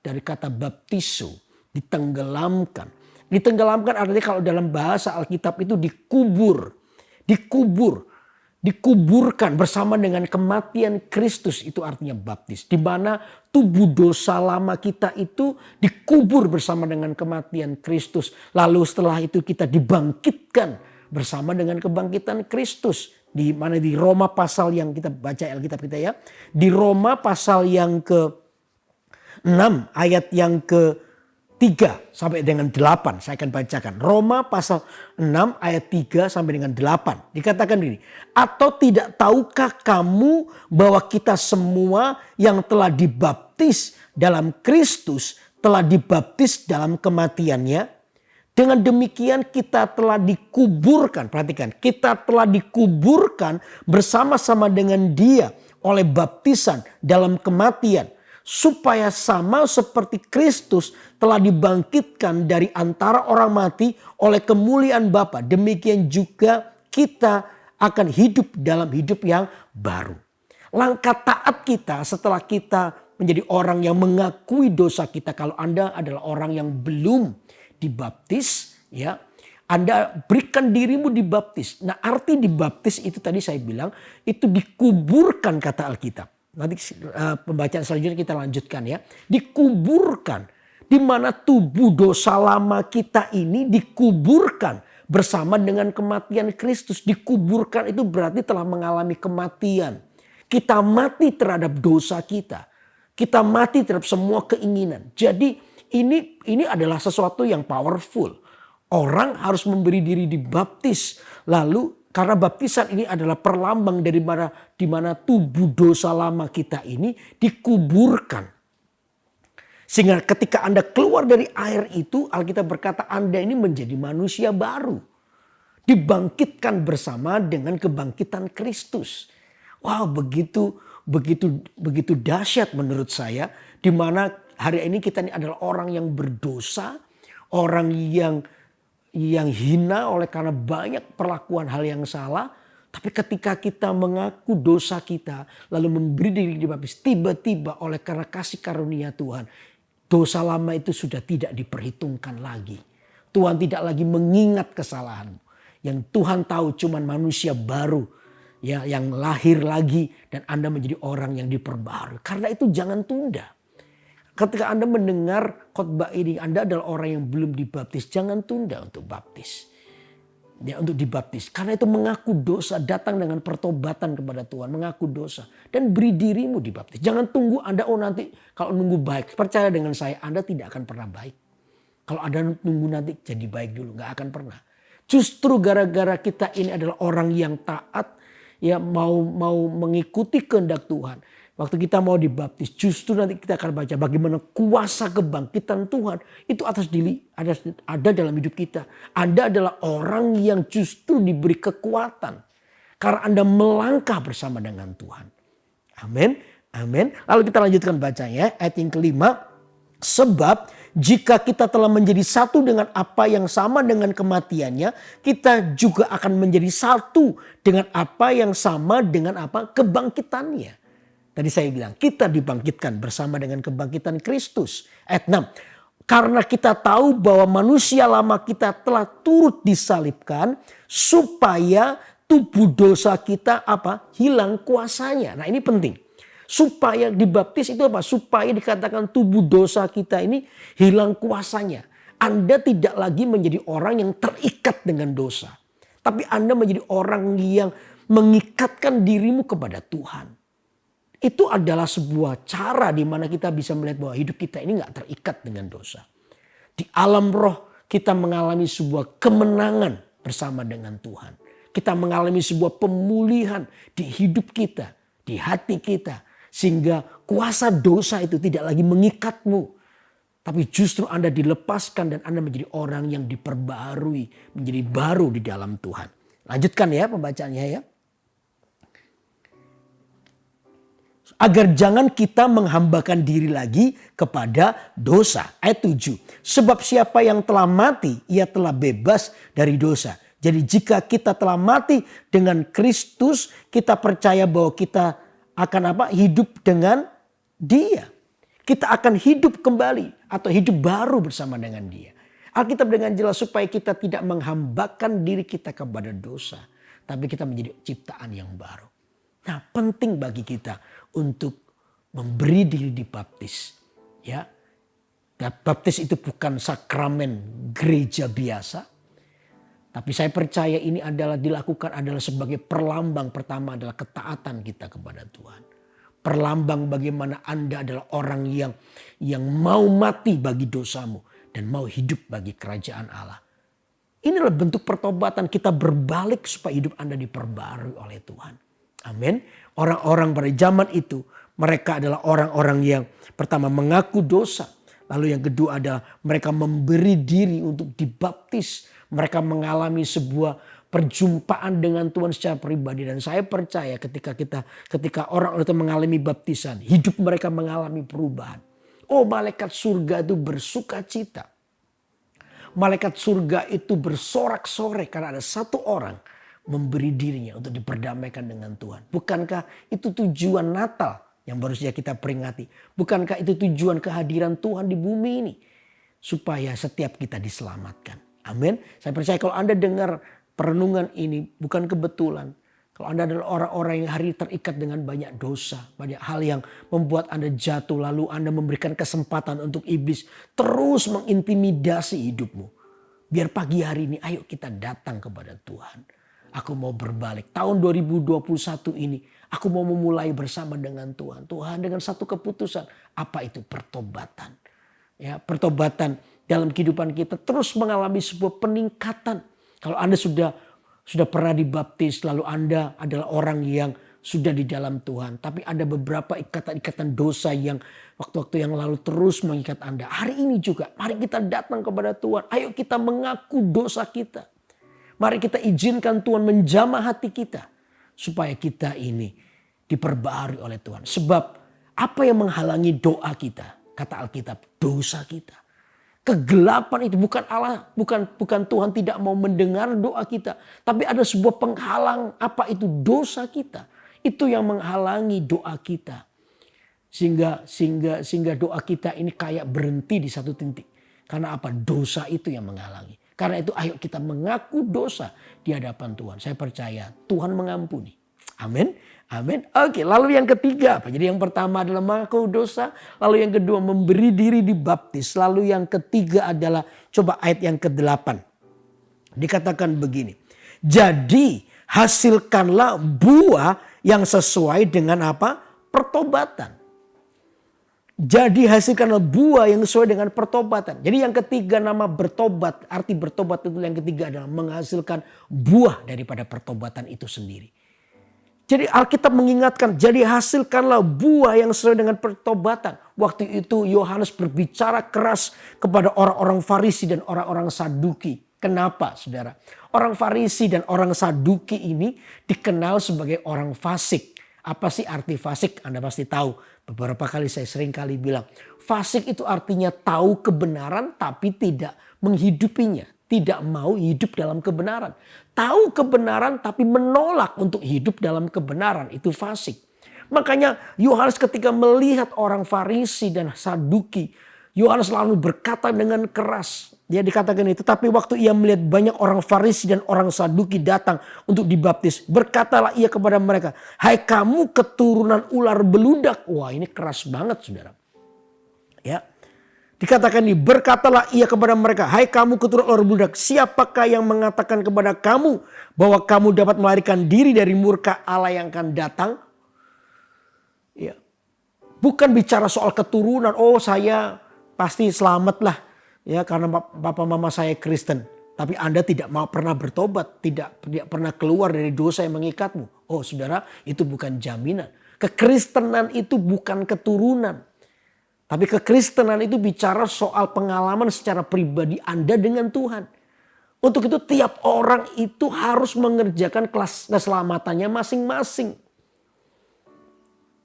dari kata baptiso, ditenggelamkan. Ditenggelamkan artinya kalau dalam bahasa Alkitab itu dikuburkan bersama dengan kematian Kristus, itu artinya baptis. Di mana tubuh dosa lama kita itu dikubur bersama dengan kematian Kristus. Lalu setelah itu kita dibangkitkan bersama dengan kebangkitan Kristus. Di mana di Roma pasal yang kita baca Alkitab kita ya. Di Roma pasal yang ke-6 ayat yang ke-3 sampai dengan 8. Saya akan bacakan. Roma pasal 6 ayat 3 sampai dengan 8. Dikatakan ini. Atau tidak tahukah kamu bahwa kita semua yang telah dibaptis dalam Kristus telah dibaptis dalam kematiannya? Dengan demikian kita telah dikuburkan. Perhatikan, kita telah dikuburkan bersama-sama dengan Dia oleh baptisan dalam kematian. Supaya sama seperti Kristus telah dibangkitkan dari antara orang mati oleh kemuliaan Bapa. Demikian juga kita akan hidup dalam hidup yang baru. Langkah taat kita setelah kita menjadi orang yang mengakui dosa kita. Kalau Anda adalah orang yang belum dibaptis, ya, Anda berikan dirimu dibaptis. Nah, arti dibaptis itu tadi saya bilang itu dikuburkan kata Alkitab. Nanti pembacaan selanjutnya kita lanjutkan ya. Dikuburkan, di mana tubuh dosa lama kita ini dikuburkan bersama dengan kematian Kristus. Dikuburkan itu berarti telah mengalami kematian. Kita mati terhadap dosa kita. Kita mati terhadap semua keinginan. Jadi ini adalah sesuatu yang powerful. Orang harus memberi diri dibaptis. Lalu karena baptisan ini adalah perlambang dari di mana tubuh dosa lama kita ini dikuburkan. Sehingga ketika Anda keluar dari air itu, Alkitab berkata Anda ini menjadi manusia baru. Dibangkitkan bersama dengan kebangkitan Kristus. Wow, begitu dahsyat menurut saya, di mana hari ini kita ini adalah orang yang berdosa, orang yang hina oleh karena banyak perlakuan hal yang salah. Tapi ketika kita mengaku dosa kita, lalu memberi diri dibaptis, tiba-tiba oleh karena kasih karunia Tuhan, dosa lama itu sudah tidak diperhitungkan lagi. Tuhan tidak lagi mengingat kesalahanmu. Yang Tuhan tahu cuman manusia baru, ya, yang lahir lagi dan Anda menjadi orang yang diperbarui. Karena itu jangan tunda. Ketika Anda mendengar khotbah ini, Anda adalah orang yang belum dibaptis, jangan tunda untuk baptis. Ya, untuk dibaptis. Karena itu mengaku dosa, datang dengan pertobatan kepada Tuhan, mengaku dosa dan beri dirimu dibaptis. Jangan tunggu Anda nanti kalau nunggu baik. Percaya dengan saya, Anda tidak akan pernah baik. Kalau Anda nunggu nanti jadi baik dulu, nggak akan pernah. Justru gara-gara kita ini adalah orang yang taat, ya mau mengikuti kehendak Tuhan. Waktu kita mau dibaptis, justru nanti kita akan baca bagaimana kuasa kebangkitan Tuhan itu ada dalam hidup kita. Anda adalah orang yang justru diberi kekuatan karena Anda melangkah bersama dengan Tuhan. Amin, amin. Lalu kita lanjutkan bacanya ayat yang kelima. Sebab jika kita telah menjadi satu dengan apa yang sama dengan kematiannya, kita juga akan menjadi satu dengan apa yang sama dengan apa kebangkitannya. Tadi saya bilang kita dibangkitkan bersama dengan kebangkitan Kristus. Ayat 6. Karena kita tahu bahwa manusia lama kita telah turut disalibkan supaya tubuh dosa kita hilang kuasanya. Nah, ini penting. Supaya dibaptis itu apa? Supaya dikatakan tubuh dosa kita ini hilang kuasanya. Anda tidak lagi menjadi orang yang terikat dengan dosa. Tapi Anda menjadi orang yang mengikatkan dirimu kepada Tuhan. Itu adalah sebuah cara di mana kita bisa melihat bahwa hidup kita ini gak terikat dengan dosa. Di alam roh kita mengalami sebuah kemenangan bersama dengan Tuhan. Kita mengalami sebuah pemulihan di hidup kita, di hati kita. Sehingga kuasa dosa itu tidak lagi mengikatmu. Tapi justru Anda dilepaskan dan Anda menjadi orang yang diperbarui. Menjadi baru di dalam Tuhan. Lanjutkan ya pembacaannya ya. Agar jangan kita menghambakan diri lagi kepada dosa. Ayat 7. Sebab siapa yang telah mati, ia telah bebas dari dosa. Jadi jika kita telah mati dengan Kristus, kita percaya bahwa kita akan hidup dengan Dia. Kita akan hidup kembali atau hidup baru bersama dengan Dia. Alkitab dengan jelas supaya kita tidak menghambakan diri kita kepada dosa. Tapi kita menjadi ciptaan yang baru. Nah, penting bagi kita untuk memberi diri dibaptis. Ya. Baptis itu bukan sakramen gereja biasa. Tapi saya percaya ini adalah dilakukan adalah sebagai perlambang. Pertama adalah ketaatan kita kepada Tuhan. Perlambang bagaimana Anda adalah orang yang mau mati bagi dosamu dan mau hidup bagi kerajaan Allah. Inilah bentuk pertobatan, kita berbalik supaya hidup Anda diperbarui oleh Tuhan. Amin. Orang-orang pada zaman itu mereka adalah orang-orang yang pertama mengaku dosa. Lalu yang kedua adalah mereka memberi diri untuk dibaptis. Mereka mengalami sebuah perjumpaan dengan Tuhan secara pribadi. Dan saya percaya ketika orang itu mengalami baptisan, hidup mereka mengalami perubahan. Oh, malaikat surga itu bersuka cita. Malaikat surga itu bersorak-sorai karena ada satu orang memberi dirinya untuk diperdamaikan dengan Tuhan. Bukankah itu tujuan Natal yang baru saja kita peringati? Bukankah itu tujuan kehadiran Tuhan di bumi ini? Supaya setiap kita diselamatkan. Amin. Saya percaya kalau Anda dengar perenungan ini bukan kebetulan. Kalau Anda adalah orang-orang yang hari ini terikat dengan banyak dosa. Banyak hal yang membuat Anda jatuh. Lalu Anda memberikan kesempatan untuk iblis terus mengintimidasi hidupmu. Biar pagi hari ini ayo kita datang kepada Tuhan. Aku mau berbalik. Tahun 2021 ini aku mau memulai bersama dengan Tuhan. Tuhan dengan satu keputusan. Apa itu? Pertobatan. Ya, pertobatan dalam kehidupan kita terus mengalami sebuah peningkatan. Kalau Anda sudah pernah dibaptis, lalu Anda adalah orang yang sudah di dalam Tuhan. Tapi ada beberapa ikatan-ikatan dosa yang waktu-waktu yang lalu terus mengikat Anda. Hari ini juga mari kita datang kepada Tuhan. Ayo kita mengaku dosa kita. Mari kita izinkan Tuhan menjamah hati kita. Supaya kita ini diperbarui oleh Tuhan. Sebab apa yang menghalangi doa kita? Kata Alkitab, dosa kita. Kegelapan itu bukan Allah, bukan Tuhan tidak mau mendengar doa kita. Tapi ada sebuah penghalang, apa itu? Dosa kita. Itu yang menghalangi doa kita. Sehingga doa kita ini kayak berhenti di satu titik. Karena apa? Dosa itu yang menghalangi. Karena itu ayo kita mengaku dosa di hadapan Tuhan. Saya percaya Tuhan mengampuni. Amin. Amin. Oke, lalu yang ketiga apa? Jadi yang pertama adalah mengaku dosa. Lalu yang kedua memberi diri dibaptis. Lalu yang ketiga adalah coba ayat yang ke-8. Dikatakan begini. Jadi hasilkanlah buah yang sesuai dengan apa? Pertobatan. Jadi hasilkanlah buah yang sesuai dengan pertobatan. Jadi yang ketiga nama bertobat. Arti bertobat itu yang ketiga adalah menghasilkan buah daripada pertobatan itu sendiri. Jadi Alkitab mengingatkan, jadi hasilkanlah buah yang sesuai dengan pertobatan. Waktu itu Yohanes berbicara keras kepada orang-orang Farisi dan orang-orang Saduki. Kenapa saudara? Orang Farisi dan orang Saduki ini dikenal sebagai orang fasik. Apa sih arti fasik? Anda pasti tahu. Beberapa kali saya sering kali bilang. Fasik itu artinya tahu kebenaran tapi tidak menghidupinya. Tidak mau hidup dalam kebenaran. Tahu kebenaran tapi menolak untuk hidup dalam kebenaran. Itu fasik. Makanya Yohanes ketika melihat orang Farisi dan Saduki. Yohanes lalu berkata dengan keras. Dia dikatakan itu. Tapi waktu ia melihat banyak orang Farisi dan orang Saduki datang untuk dibaptis. Berkatalah ia kepada mereka. Hai kamu keturunan ular beludak. Wah ini keras banget saudara. Ya. Dikatakan ini, berkatalah ia kepada mereka, hai kamu keturunan ular beludak, siapakah yang mengatakan kepada kamu bahwa kamu dapat melarikan diri dari murka Allah yang akan datang? Ya. Bukan bicara soal keturunan, oh saya pasti selamat lah ya karena papa mama saya Kristen. Tapi Anda tidak mau pernah bertobat, tidak pernah keluar dari dosa yang mengikatmu. Oh saudara, itu bukan jaminan. Kekristenan itu bukan keturunan. Tapi kekristenan itu bicara soal pengalaman secara pribadi Anda dengan Tuhan. Untuk itu tiap orang itu harus mengerjakan kelas keselamatannya masing-masing.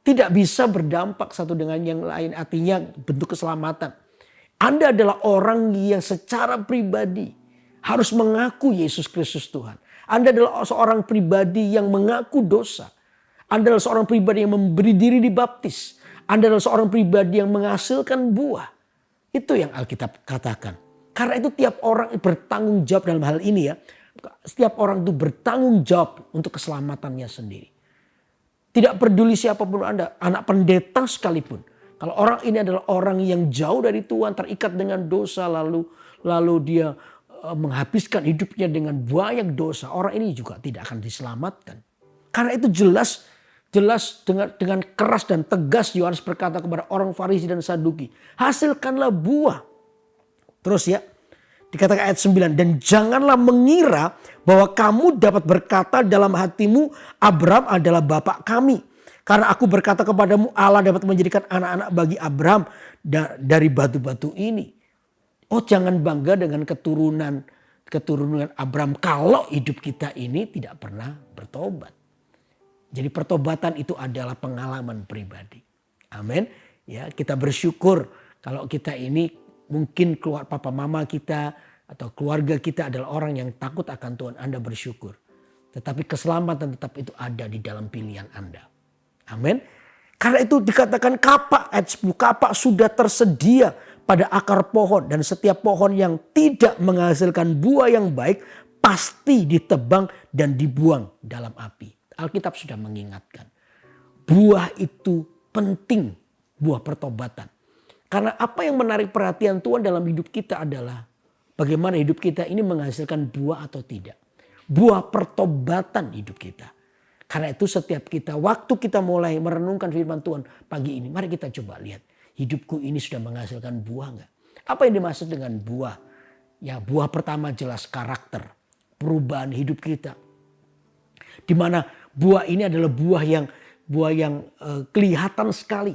Tidak bisa berdampak satu dengan yang lain. Artinya bentuk keselamatan. Anda adalah orang yang secara pribadi harus mengaku Yesus Kristus Tuhan. Anda adalah seorang pribadi yang mengaku dosa. Anda adalah seorang pribadi yang memberi diri dibaptis. Anda adalah seorang pribadi yang menghasilkan buah. Itu yang Alkitab katakan. Karena itu tiap orang bertanggung jawab dalam hal ini ya. Setiap orang itu bertanggung jawab untuk keselamatannya sendiri. Tidak peduli siapapun Anda. Anak pendeta sekalipun. Kalau orang ini adalah orang yang jauh dari Tuhan. Terikat dengan dosa. Lalu dia menghabiskan hidupnya dengan banyak dosa, orang ini juga tidak akan diselamatkan. Karena itu jelas dengan keras dan tegas Yohanes berkata kepada orang Farisi dan Saduki, hasilkanlah buah. Terus ya, dikatakan ayat 9, dan janganlah mengira bahwa kamu dapat berkata dalam hatimu, Abraham adalah bapak kami. Karena aku berkata kepadamu, Allah dapat menjadikan anak-anak bagi Abraham dari batu-batu ini. Oh, jangan bangga dengan keturunan Abraham kalau hidup kita ini tidak pernah bertobat. Jadi pertobatan itu adalah pengalaman pribadi. Amin. Ya, kita bersyukur kalau kita ini mungkin keluar papa mama kita atau keluarga kita adalah orang yang takut akan Tuhan, Anda bersyukur. Tetapi keselamatan tetap itu ada di dalam pilihan Anda. Amin. Karena itu dikatakan kapak, ayat 10, kapak sudah tersedia pada akar pohon. Dan setiap pohon yang tidak menghasilkan buah yang baik pasti ditebang dan dibuang dalam api. Alkitab sudah mengingatkan. Buah itu penting, buah pertobatan. Karena apa yang menarik perhatian Tuhan dalam hidup kita adalah bagaimana hidup kita ini menghasilkan buah atau tidak. Buah pertobatan hidup kita. Karena itu setiap kita, waktu kita mulai merenungkan firman Tuhan pagi ini, mari kita coba lihat. Hidupku ini sudah menghasilkan buah enggak? Apa yang dimaksud dengan buah? Ya, buah pertama jelas karakter, perubahan hidup kita. Di mana buah ini adalah buah yang kelihatan sekali.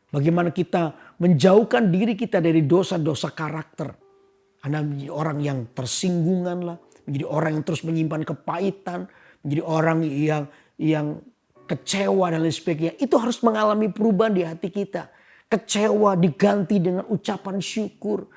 Bagaimana kita menjauhkan diri kita dari dosa-dosa karakter. Anda menjadi orang yang tersinggungan lah, menjadi orang yang terus menyimpan kepahitan, menjadi orang yang kecewa dan lain sebagainya. Itu harus mengalami perubahan di hati kita. Kecewa diganti dengan ucapan syukur.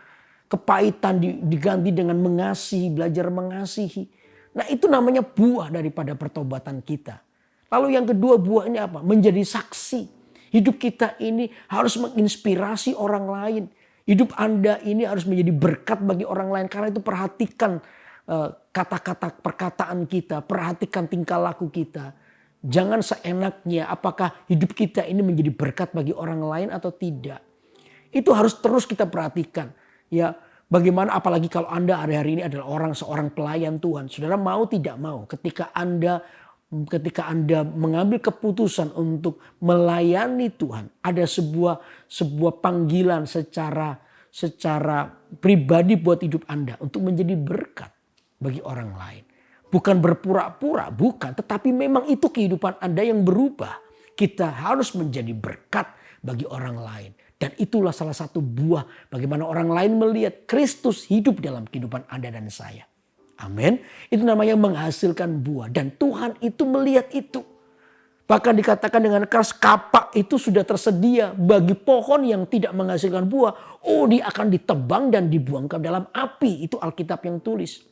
Kepahitan diganti dengan mengasihi, belajar mengasihi. Nah, itu namanya buah daripada pertobatan kita. Lalu yang kedua, buahnya apa? Menjadi saksi. Hidup kita ini harus menginspirasi orang lain. Hidup Anda ini harus menjadi berkat bagi orang lain. Karena itu perhatikan kata-kata perkataan kita. Perhatikan tingkah laku kita. Jangan seenaknya apakah hidup kita ini menjadi berkat bagi orang lain atau tidak. Itu harus terus kita perhatikan. Ya, bagaimana apalagi kalau Anda hari-hari ini adalah seorang pelayan Tuhan. Saudara mau tidak mau ketika Anda mengambil keputusan untuk melayani Tuhan, ada sebuah panggilan secara pribadi buat hidup Anda untuk menjadi berkat bagi orang lain. Bukan berpura-pura, bukan, tetapi memang itu kehidupan Anda yang berubah. Kita harus menjadi berkat bagi orang lain. Dan itulah salah satu buah bagaimana orang lain melihat Kristus hidup dalam kehidupan Anda dan saya. Amin. Itu namanya menghasilkan buah. Dan Tuhan itu melihat itu. Bahkan dikatakan dengan keras, kapak itu sudah tersedia bagi pohon yang tidak menghasilkan buah. Oh, dia akan ditebang dan dibuang ke dalam api. Itu Alkitab yang tulis.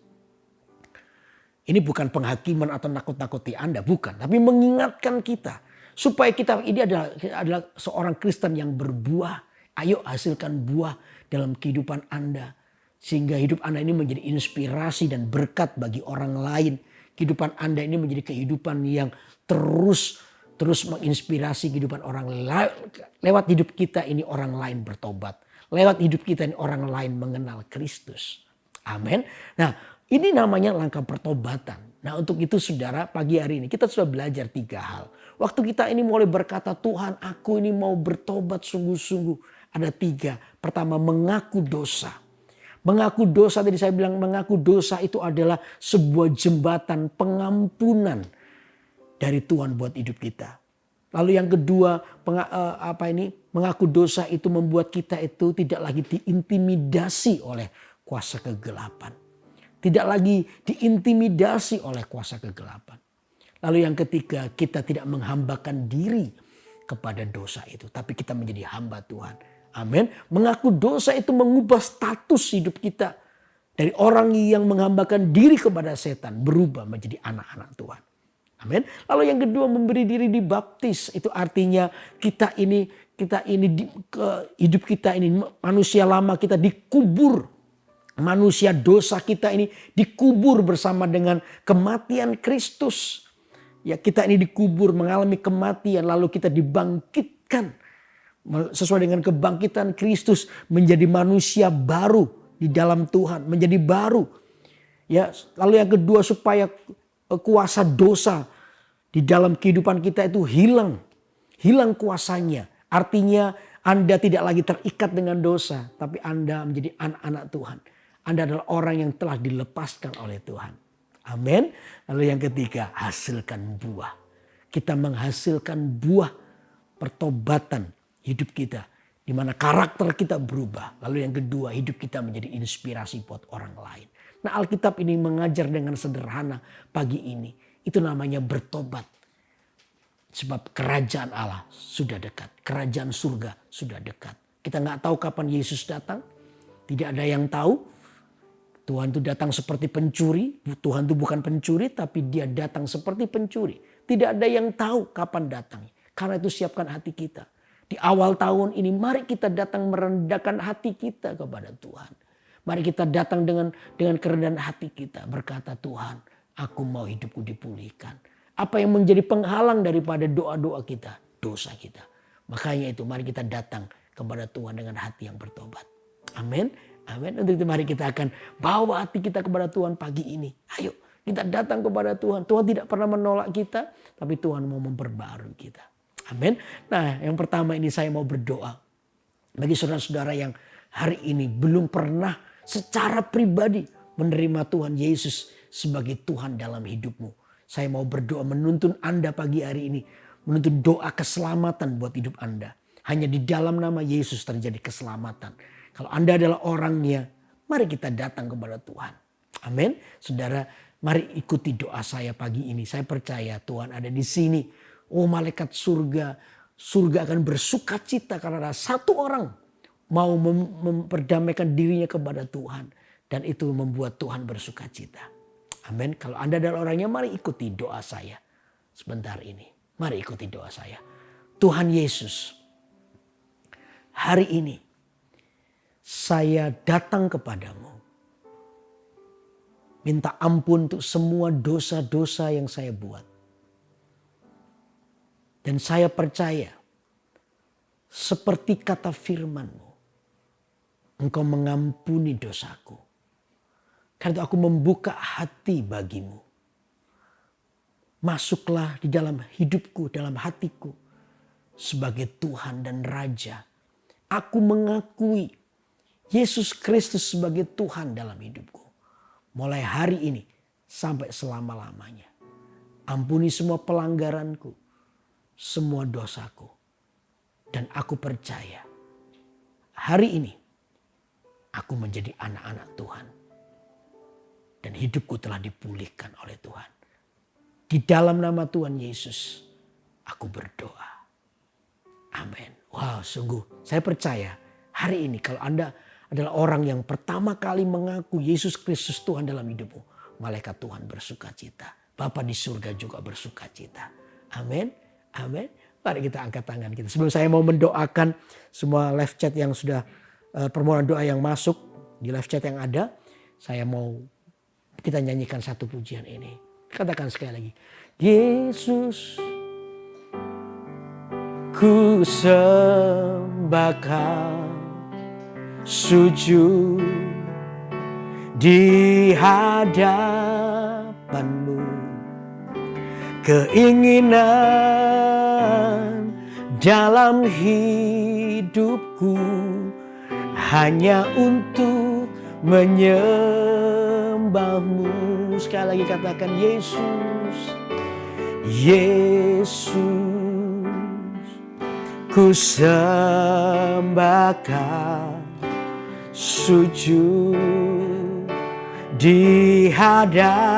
Ini bukan penghakiman atau nakut-nakuti Anda, bukan. Tapi mengingatkan kita. Supaya kita ini adalah seorang Kristen yang berbuah. Ayo hasilkan buah dalam kehidupan Anda. Sehingga hidup Anda ini menjadi inspirasi dan berkat bagi orang lain. Kehidupan Anda ini menjadi kehidupan yang terus menginspirasi kehidupan orang lain. Lewat hidup kita ini orang lain bertobat. Lewat hidup kita ini orang lain mengenal Kristus. Amin. Nah, ini namanya langkah pertobatan. Nah, untuk itu saudara, pagi hari ini kita sudah belajar 3 hal. Waktu kita ini mulai berkata, Tuhan aku ini mau bertobat sungguh-sungguh. Ada 3. Pertama, mengaku dosa. Mengaku dosa, tadi saya bilang mengaku dosa itu adalah sebuah jembatan pengampunan dari Tuhan buat hidup kita. Lalu yang kedua, mengaku dosa itu membuat kita itu tidak lagi diintimidasi oleh kuasa kegelapan. Tidak lagi diintimidasi oleh kuasa kegelapan. Lalu yang ketiga, kita tidak menghambakan diri kepada dosa itu. Tapi kita menjadi hamba Tuhan. Amin. Mengaku dosa itu mengubah status hidup kita. Dari orang yang menghambakan diri kepada setan berubah menjadi anak-anak Tuhan. Amin. Lalu yang kedua, memberi diri dibaptis. Itu artinya hidup kita ini manusia lama kita dikubur. Manusia dosa kita ini dikubur bersama dengan kematian Kristus. Ya, kita ini dikubur mengalami kematian lalu kita dibangkitkan. Sesuai dengan kebangkitan Kristus menjadi manusia baru di dalam Tuhan. Menjadi baru. Ya, lalu yang kedua supaya kuasa dosa di dalam kehidupan kita itu hilang. Hilang kuasanya. Artinya Anda tidak lagi terikat dengan dosa. Tapi Anda menjadi anak-anak Tuhan. Anda adalah orang yang telah dilepaskan oleh Tuhan. Amin. Lalu yang ketiga, hasilkan buah. Kita menghasilkan buah pertobatan hidup kita. Di mana karakter kita berubah. Lalu yang kedua, hidup kita menjadi inspirasi buat orang lain. Nah, Alkitab ini mengajar dengan sederhana pagi ini. Itu namanya bertobat. Sebab kerajaan Allah sudah dekat. Kerajaan surga sudah dekat. Kita nggak tahu kapan Yesus datang. Tidak ada yang tahu. Tuhan itu datang seperti pencuri. Tuhan itu bukan pencuri, tapi dia datang seperti pencuri. Tidak ada yang tahu kapan datang. Karena itu siapkan hati kita. Di awal tahun ini mari kita datang merendahkan hati kita kepada Tuhan. Mari kita datang dengan kerendahan hati kita. Berkata, Tuhan, aku mau hidupku dipulihkan. Apa yang menjadi penghalang daripada doa-doa kita? Dosa kita. Makanya itu mari kita datang kepada Tuhan dengan hati yang bertobat. Amin. Amin. Untuk itu mari kita akan bawa hati kita kepada Tuhan pagi ini. Ayo kita datang kepada Tuhan. Tuhan tidak pernah menolak kita. Tapi Tuhan mau memperbarui kita. Amin. Nah, yang pertama ini saya mau berdoa. Bagi saudara-saudara yang hari ini belum pernah secara pribadi menerima Tuhan Yesus sebagai Tuhan dalam hidupmu. Saya mau berdoa menuntun Anda pagi hari ini. Menuntun doa keselamatan buat hidup Anda. Hanya di dalam nama Yesus terjadi keselamatan. Kalau Anda adalah orangnya, mari kita datang kepada Tuhan. Amin. Saudara, mari ikuti doa saya pagi ini. Saya percaya Tuhan ada di sini. Oh, malaikat surga akan bersuka cita karena ada satu orang mau memperdamaikan dirinya kepada Tuhan. Dan itu membuat Tuhan bersuka cita. Amin. Kalau Anda adalah orangnya, mari ikuti doa saya sebentar ini. Mari ikuti doa saya. Tuhan Yesus, hari ini saya datang kepadamu. Minta ampun untuk semua dosa-dosa yang saya buat. Dan saya percaya seperti kata firman-Mu, Engkau mengampuni dosaku. Karena itu aku membuka hati bagimu. Masuklah di dalam hidupku, dalam hatiku. Sebagai Tuhan dan Raja. Aku mengakui Yesus Kristus sebagai Tuhan dalam hidupku. Mulai hari ini sampai selama-lamanya. Ampuni semua pelanggaranku. Semua dosaku. Dan aku percaya hari ini aku menjadi anak-anak Tuhan. Dan hidupku telah dipulihkan oleh Tuhan. Di dalam nama Tuhan Yesus aku berdoa. Amin. Wow, sungguh saya percaya hari ini kalau Anda adalah orang yang pertama kali mengaku Yesus Kristus Tuhan dalam hidupmu. Malaikat Tuhan bersuka cita. Bapa di surga juga bersuka cita. Amin. Amin. Mari kita angkat tangan kita. Sebelum saya mau mendoakan semua live chat yang sudah permohonan doa yang masuk di live chat yang ada. Saya mau kita nyanyikan satu pujian ini. Katakan sekali lagi. Yesus, ku sembahkan sujud di hadapan-Mu. Keinginan dalam hidupku hanya untuk menyembah-Mu. Sekali lagi katakan Yesus. Yesus, ku sembahkan sujud di hadapan-Mu.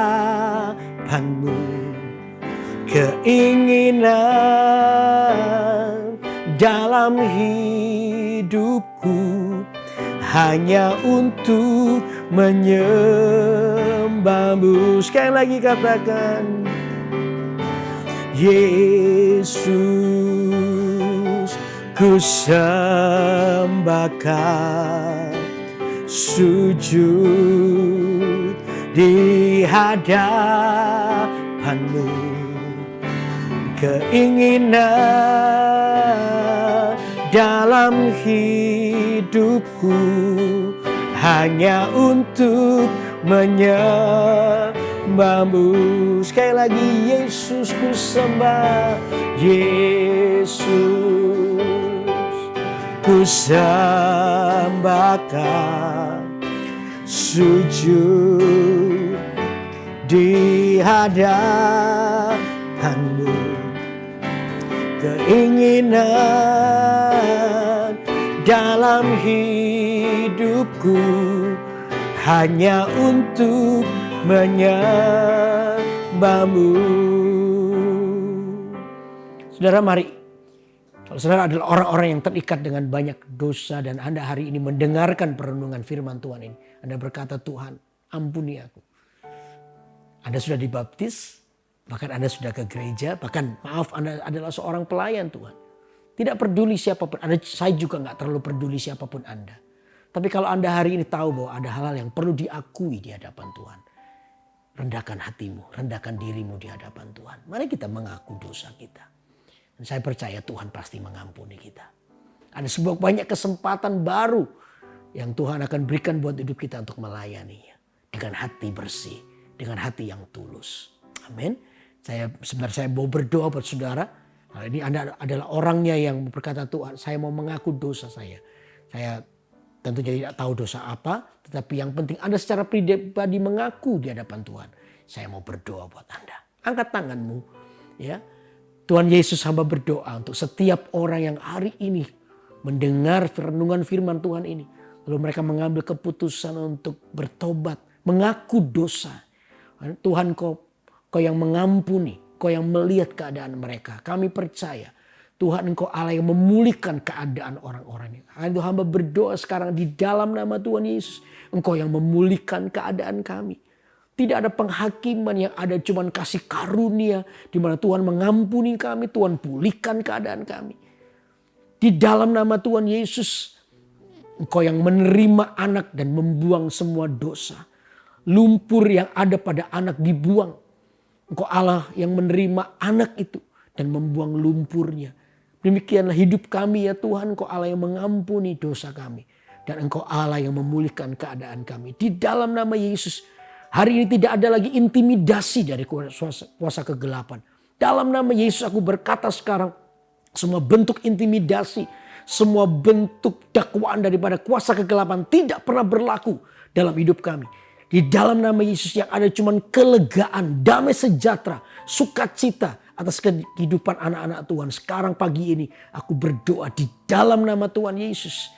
Keinginan dalam hidupku hanya untuk menyembah-Mu. Sekali lagi katakan Yesus, ku sembahkan sujud di hadapan-Mu. Keinginan dalam hidupku hanya untuk menyembahmu. Sekali lagi, Yesus ku sembah, Yesus ku sembahkan, sujud di hadapanmu. Keinginan dalam hidupku hanya untuk menyembahmu. Saudara, mari, kalau saudara adalah orang-orang yang terikat dengan banyak dosa dan Anda hari ini mendengarkan perenungan firman Tuhan ini, Anda berkata, Tuhan ampuni aku. Anda sudah dibaptis, bahkan Anda sudah ke gereja, bahkan maaf Anda adalah seorang pelayan Tuhan. Tidak peduli siapapun, saya juga gak terlalu peduli siapapun Anda. Tapi kalau Anda hari ini tahu bahwa ada hal-hal yang perlu diakui di hadapan Tuhan, rendahkan hatimu, rendahkan dirimu di hadapan Tuhan. Mari kita mengaku dosa kita. Dan saya percaya Tuhan pasti mengampuni kita. Ada sebuah banyak kesempatan baru yang Tuhan akan berikan buat hidup kita untuk melayaninya. Dengan hati bersih, dengan hati yang tulus. Amin. Sebenarnya saya mau berdoa buat saudara. Nah, ini Anda adalah orangnya yang berkata, Tuhan saya mau mengaku dosa saya. Saya tentunya tidak tahu dosa apa. Tetapi yang penting Anda secara pribadi mengaku di hadapan Tuhan. Saya mau berdoa buat Anda. Angkat tanganmu. Ya, Tuhan Yesus, hamba berdoa untuk setiap orang yang hari ini mendengar renungan firman Tuhan ini. Lalu mereka mengambil keputusan untuk bertobat. Mengaku dosa. Tuhan kau yang mengampuni. Kau yang melihat keadaan mereka. Kami percaya Tuhan Engkau Allah yang memulihkan keadaan orang-orang. Itu hamba berdoa sekarang di dalam nama Tuhan Yesus. Engkau yang memulihkan keadaan kami. Tidak ada penghakiman, yang ada cuma kasih karunia. Di mana Tuhan mengampuni kami, Tuhan pulihkan keadaan kami. Di dalam nama Tuhan Yesus, Engkau yang menerima anak dan membuang semua dosa. Lumpur yang ada pada anak dibuang. Engkau Allah yang menerima anak itu dan membuang lumpurnya. Demikianlah hidup kami ya Tuhan. Engkau Allah yang mengampuni dosa kami. Dan Engkau Allah yang memulihkan keadaan kami. Di dalam nama Yesus, hari ini tidak ada lagi intimidasi dari kuasa kegelapan. Dalam nama Yesus aku berkata sekarang, semua bentuk intimidasi, semua bentuk dakwaan daripada kuasa kegelapan tidak pernah berlaku dalam hidup kami. Di dalam nama Yesus yang ada cuma kelegaan, damai sejahtera, sukacita atas kehidupan anak-anak Tuhan. Sekarang pagi ini aku berdoa di dalam nama Tuhan Yesus.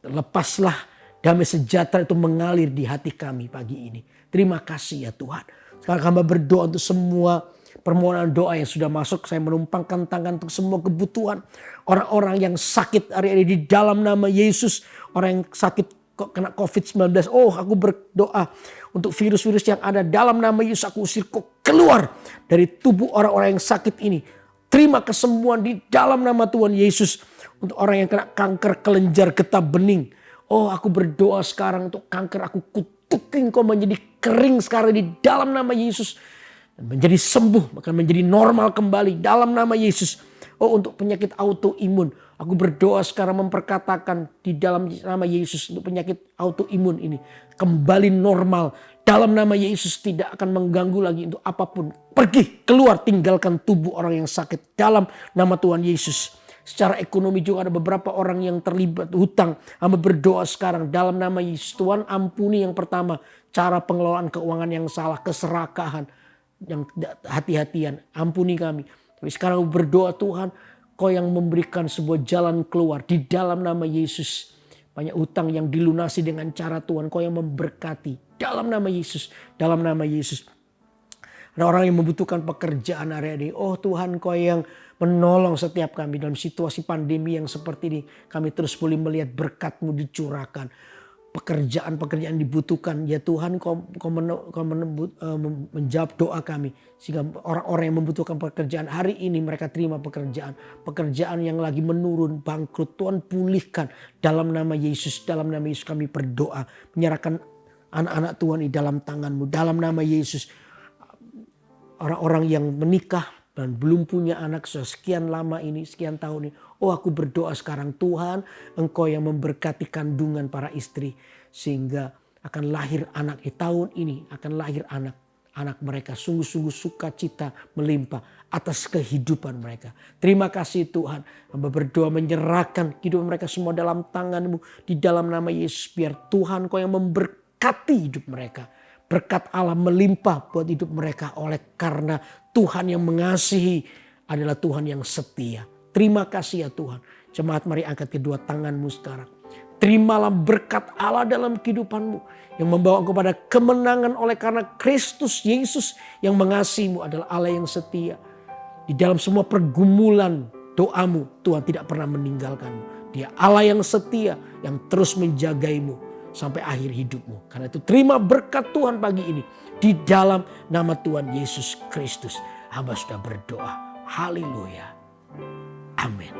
Lepaslah damai sejahtera itu mengalir di hati kami pagi ini. Terima kasih ya Tuhan. Sekarang hamba berdoa untuk semua permohonan doa yang sudah masuk. Saya menumpangkan tangan untuk semua kebutuhan. Orang-orang yang sakit hari ini di dalam nama Yesus. Orang yang sakit kena COVID-19. Oh, aku berdoa untuk virus-virus yang ada dalam nama Yesus. Aku usir kau keluar dari tubuh orang-orang yang sakit ini. Terima kesembuhan di dalam nama Tuhan Yesus. Untuk orang yang kena kanker kelenjar getah bening. Oh, aku berdoa sekarang untuk kanker. Aku kutukin kau menjadi kering sekarang di dalam nama Yesus. Menjadi sembuh, bahkan menjadi normal kembali dalam nama Yesus. Oh, untuk penyakit autoimun. Aku berdoa sekarang memperkatakan di dalam nama Yesus untuk penyakit autoimun ini. Kembali normal. Dalam nama Yesus tidak akan mengganggu lagi untuk apapun. Pergi, keluar, tinggalkan tubuh orang yang sakit. Dalam nama Tuhan Yesus. Secara ekonomi juga ada beberapa orang yang terlibat hutang. Hamba berdoa sekarang dalam nama Yesus. Tuhan ampuni yang pertama. Cara pengelolaan keuangan yang salah, keserakahan. Yang hati-hatian. Ampuni kami. Tapi sekarang berdoa Tuhan. Kau yang memberikan sebuah jalan keluar di dalam nama Yesus. Banyak utang yang dilunasi dengan cara Tuhan. Kau yang memberkati dalam nama Yesus. Dalam nama Yesus. Ada orang yang membutuhkan pekerjaan hari ini. Oh Tuhan, Kau yang menolong setiap kami dalam situasi pandemi yang seperti ini. Kami terus boleh melihat berkat-Mu dicurahkan. Pekerjaan-pekerjaan dibutuhkan. Ya Tuhan, Kau menjawab doa kami. Sehingga orang-orang yang membutuhkan pekerjaan hari ini mereka terima pekerjaan. Pekerjaan yang lagi menurun, bangkrut. Tuhan pulihkan dalam nama Yesus. Dalam nama Yesus kami berdoa. Menyerahkan anak-anak Tuhan di dalam tangan-Mu. Dalam nama Yesus. Orang-orang yang menikah dan belum punya anak sekian lama ini, sekian tahun ini. Oh, aku berdoa sekarang Tuhan, Engkau yang memberkati kandungan para istri. Sehingga akan lahir anak di tahun ini, akan lahir anak mereka sungguh-sungguh sukacita melimpah atas kehidupan mereka. Terima kasih Tuhan. Hamba berdoa menyerahkan kehidupan mereka semua dalam tangan-Mu. Di dalam nama Yesus, biar Tuhan Kau yang memberkati hidup mereka. Berkat Allah melimpah buat hidup mereka oleh karena Tuhan yang mengasihi adalah Tuhan yang setia. Terima kasih ya Tuhan. Jemaat, mari angkat kedua tangan-Mu sekarang. Terimalah berkat Allah dalam kehidupanmu yang membawa engkau pada kemenangan oleh karena Kristus Yesus yang mengasihimu adalah Allah yang setia. Di dalam semua pergumulan doamu, Tuhan tidak pernah meninggalkanmu. Dia Allah yang setia yang terus menjagaimu sampai akhir hidupmu. Karena itu terima berkat Tuhan pagi ini di dalam nama Tuhan Yesus Kristus. Hamba sudah berdoa. Haleluya. Amin.